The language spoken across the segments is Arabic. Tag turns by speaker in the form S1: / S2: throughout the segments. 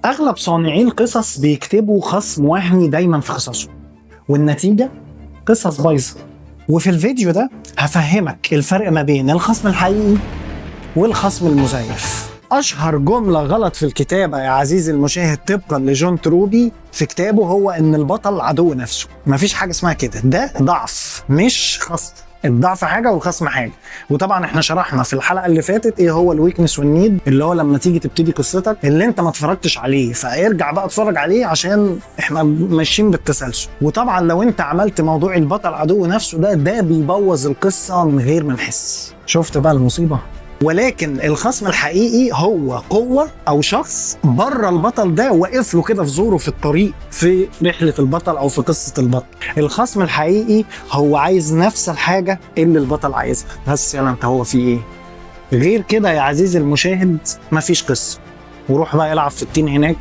S1: اغلب صانعي القصص بيكتبوا خصم وهمي دايما في قصصهم، والنتيجه قصص بايظه. وفي الفيديو ده هفهمك الفرق ما بين الخصم الحقيقي والخصم المزيف. اشهر جمله غلط في الكتابه يا عزيزي المشاهد طبقا لجون تروبي في كتابه هو ان البطل عدو نفسه. مفيش حاجه اسمها كده، ده ضعف مش خصم. الضعف حاجه والخصم حاجه. وطبعا احنا شرحنا في الحلقه اللي فاتت ايه هو الويكنس والنيد، اللي هو لما تيجي تبتدي قصتك اللي انت ما اتفرجتش عليه، فارجع بقى اتفرج عليه عشان احنا ماشيين بالتسلسل. وطبعا لو انت عملت موضوع البطل عدو نفسه ده بيبوظ القصه من غير ما نحس. شفت بقى المصيبه؟ ولكن الخصم الحقيقي هو قوة أو شخص بره البطل ده واقف له كده في زوره في الطريق في رحلة البطل أو في قصة البطل. الخصم الحقيقي هو عايز نفس الحاجة اللي البطل عايزها، بس يلا انت هو في ايه؟ غير كده يا عزيزي المشاهد مفيش قصة. وروح بقى العب في التين هناك،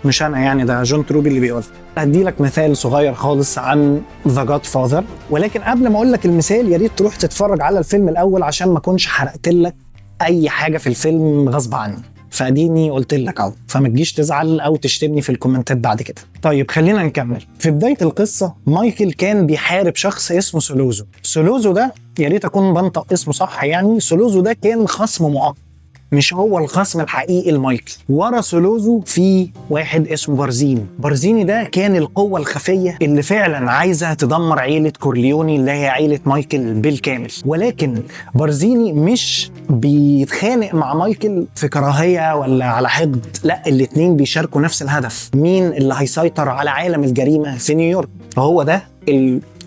S1: مش انا يعني، ده جون تروبي اللي بيقول. هدي لك مثال صغير خالص عن ذا جاد فاذر، ولكن قبل ما اقول لك المثال يا ريت تروح تتفرج على الفيلم الاول عشان ما اكونش حرقت لك اي حاجه في الفيلم غصب عني. فاديني قلت لك اهو، فما تجيش تزعل او تشتمني في الكومنتات بعد كده. طيب خلينا نكمل. في بدايه القصه مايكل كان بيحارب شخص اسمه سولوزو. سولوزو ده يا ريت اكون بنطق اسمه صح يعني، سولوزو ده كان خصم مؤقت، مش هو الخصم الحقيقي لمايكل. ورا سولوزو في واحد اسمه بارزيني. بارزيني ده كان القوة الخفية اللي فعلا عايزة تدمر عيلة كورليوني اللي هي عيلة مايكل بالكامل. ولكن بارزيني مش بيتخانق مع مايكل في كراهية ولا على حقد، لا، الاتنين بيشاركوا نفس الهدف. مين اللي هيسيطر على عالم الجريمة في نيويورك؟ فهو ده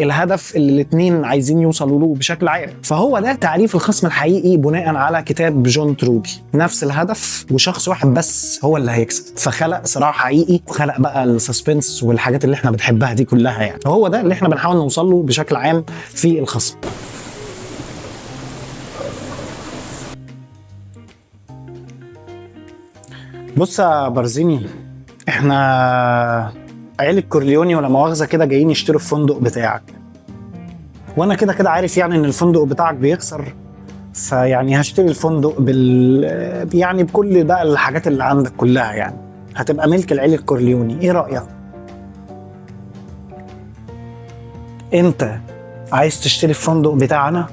S1: الهدف اللي الاثنين عايزين يوصلوا له بشكل عام. فهو ده تعريف الخصم الحقيقي بناء على كتاب جون تروبي. نفس الهدف وشخص واحد بس هو اللي هيكسب، فخلق صراع حقيقي وخلق بقى السسبنس والحاجات اللي احنا بنحبها دي كلها يعني. فهو ده اللي احنا بنحاول نوصل له بشكل عام في الخصم. بص يا بارزيني، احنا عيلة كورليوني ولا مؤاخذة كده جايين يشتروا الفندق بتاعك، وانا كده كده عارف يعني ان الفندق بتاعك بيخسر، فيعني هشتري الفندق يعني بكل بقى الحاجات اللي عندك كلها، يعني هتبقى ملك العيلة كورليوني. ايه رأيك؟ انت عايز تشتري الفندق بتاعنا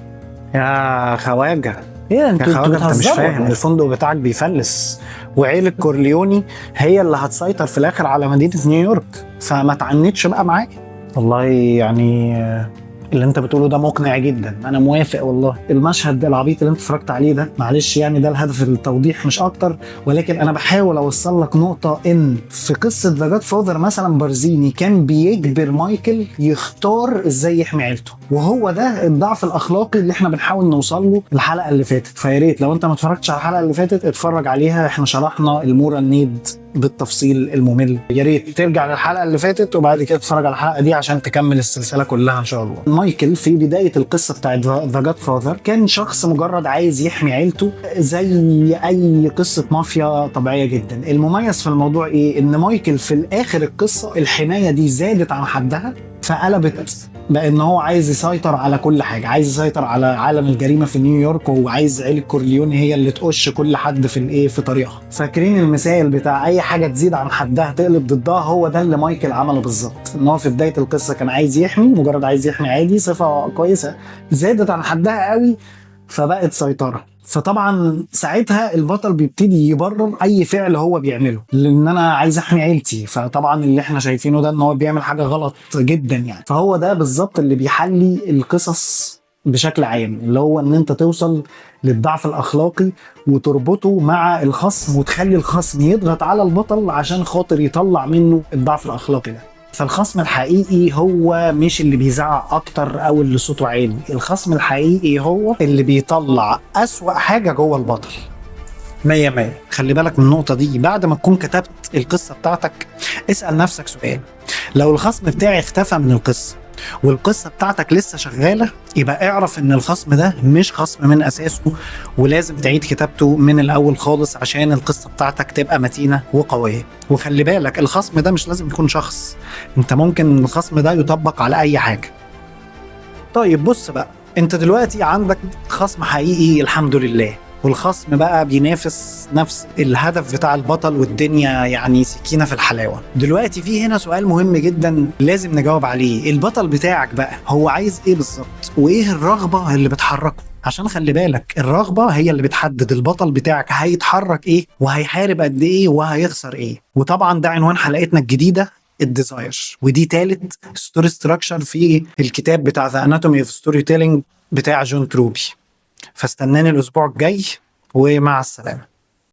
S1: يا خواجة؟
S2: ايه
S1: يا خواجة انت مش فاهم، الفندق بتاعك بيفلس، وعيلة كورليوني هي اللي هتسيطر في الاخر على مدينة نيويورك، فما تعنتش بقى معايا. والله يعني اللي انت بتقوله ده مقنع جدا، انا موافق والله. المشهد العبيط اللي انت اتفرجت عليه ده معلش يعني ده الهدف التوضيح مش اكتر، ولكن انا بحاول اوصل لك نقطه ان في قصه ذا جاد فاذر مثلا بارزيني كان بيجبر مايكل يختار ازاي يحمي عيلته، وهو ده الضعف الاخلاقي اللي احنا بنحاول نوصل له الحلقه اللي فاتت. فيا ريت لو انت ما اتفرجتش على الحلقه اللي فاتت اتفرج عليها، احنا شرحنا المورال نيد بالتفصيل الممل. يا ريت ترجع للحلقه اللي فاتت وبعد كده تتفرج على الحلقه دي عشان تكمل السلسله كلها ان شاء الله. مايكل في بدايه القصه بتاعت ذا جاد فاذر كان شخص مجرد عايز يحمي عيلته زي اي قصه مافيا طبيعيه جدا. المميز في الموضوع ايه؟ ان مايكل في الاخر القصه الحمايه دي زادت عن حدها، فقلبت بان هو عايز يسيطر على كل حاجه، عايز يسيطر على عالم الجريمه في نيويورك، وعايز عيله كورليوني هي اللي تقش كل حد في الايه في طريقها. فاكرين المثال بتاع اي حاجه تزيد عن حدها تقلب ضدها؟ هو ده اللي مايكل عمله بالظبط. ان هو في بدايه القصه كان عايز يحمي، مجرد عايز يحمي عادي، صفه كويسه، زادت عن حدها قوي فبقت سيطره. فطبعا ساعتها البطل بيبتدي يبرر اي فعل هو بيعمله، لان انا عايز احمي عيلتي. فطبعا اللي احنا شايفينه ده ان هو بيعمل حاجه غلط جدا يعني. فهو ده بالظبط اللي بيحلي القصص بشكل عام، اللي هو ان انت توصل للضعف الاخلاقي وتربطه مع الخصم وتخلي الخصم يضغط على البطل عشان خاطر يطلع منه الضعف الاخلاقي ده. فالخصم الحقيقي هو مش اللي بيزعق اكتر او اللي صوته عالي، الخصم الحقيقي هو اللي بيطلع اسوأ حاجة جوه البطل. 100. خلي بالك من النقطة دي، بعد ما تكون كتبت القصة بتاعتك اسأل نفسك سؤال: لو الخصم بتاعي اختفى من القصة والقصة بتاعتك لسه شغالة، يبقى اعرف ان الخصم ده مش خصم من اساسه، ولازم تعيد كتابته من الاول خالص عشان القصة بتاعتك تبقى متينة وقوية. وخلي بالك الخصم ده مش لازم يكون شخص، انت ممكن الخصم ده يطبق على اي حاجة. طيب بص بقى، انت دلوقتي عندك خصم حقيقي الحمد لله، والخصم بقى بينافس نفس الهدف بتاع البطل، والدنيا يعني سكينة في الحلاوة. دلوقتي في هنا سؤال مهم جدا لازم نجاوب عليه، البطل بتاعك بقى هو عايز ايه بالظبط، وايه الرغبة اللي بتحركه؟ عشان خلي بالك الرغبة هي اللي بتحدد البطل بتاعك هيتحرك ايه، وهيحارب قد ايه، وهيخسر ايه. وطبعا ده عنوان حلقتنا الجديدة، الديزاير، ودي تالت ستوري ستراكشر في الكتاب بتاع ذا اناتومي اوف ستوري تيلينج بتاع جون تروبي. فاستناني الاسبوع الجاي، ومع السلامة.